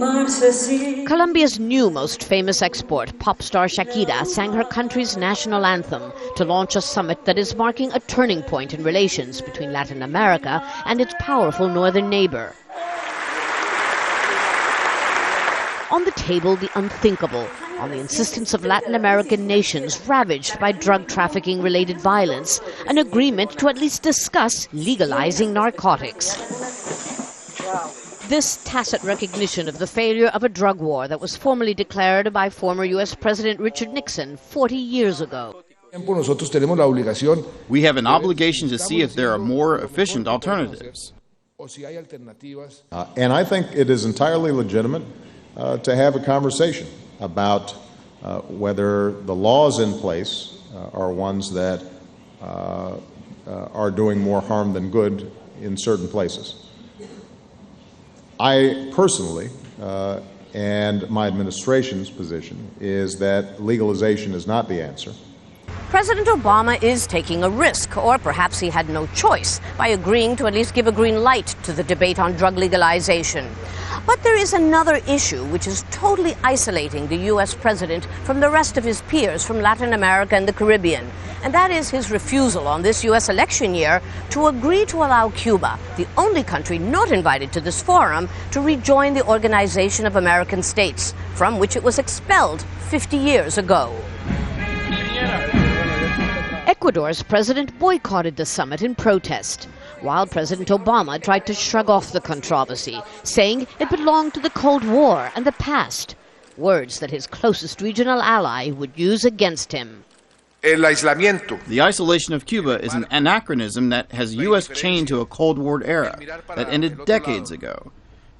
Colombia's new most famous export, pop star Shakira, sang her country's national anthem to launch a summit that is marking a turning point in relations between Latin America and its powerful northern neighbor. On the table, the unthinkable, on the insistence of Latin American nations ravaged by drug trafficking-related violence, an agreement to at least discuss legalizing narcotics. This tacit recognition of the failure of a drug war that was formally declared by former U.S. President Richard Nixon 40 years ago. We have an obligation to see if there are more efficient alternatives. And I think it is entirely legitimate to have a conversation about whether the laws in place are ones that are doing more harm than good in certain places. I personally, and my administration's position, is that legalization is not the answer. President Obama is taking a risk, or perhaps he had no choice, by agreeing to at least give a green light to the debate on drug legalization. But there is another issue which is totally isolating the U.S. president from the rest of his peers from Latin America and the Caribbean, and that is his refusal on this U.S. election year to agree to allow Cuba, the only country not invited to this forum, to rejoin the Organization of American States, from which it was expelled 50 years ago. Ecuador's president boycotted the summit in protest, while President Obama tried to shrug off the controversy, saying it belonged to the Cold War and the past, words that his closest regional ally would use against him. The isolation of Cuba is an anachronism that has U.S. chained to a Cold War era that ended decades ago.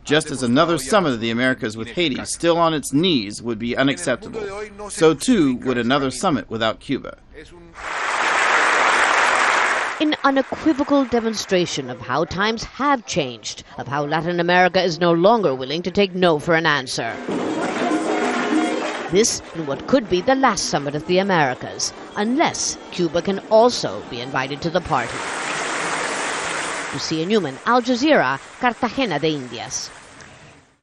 Just as another summit of the Americas with Haiti still on its knees would be unacceptable, so too would another summit without Cuba. In unequivocal demonstration of how times have changed, of how Latin America is no longer willing to take no for an answer. This in what could be the last summit of the Americas, unless Cuba can also be invited to the party. Lucia Newman, Al Jazeera, Cartagena de Indias.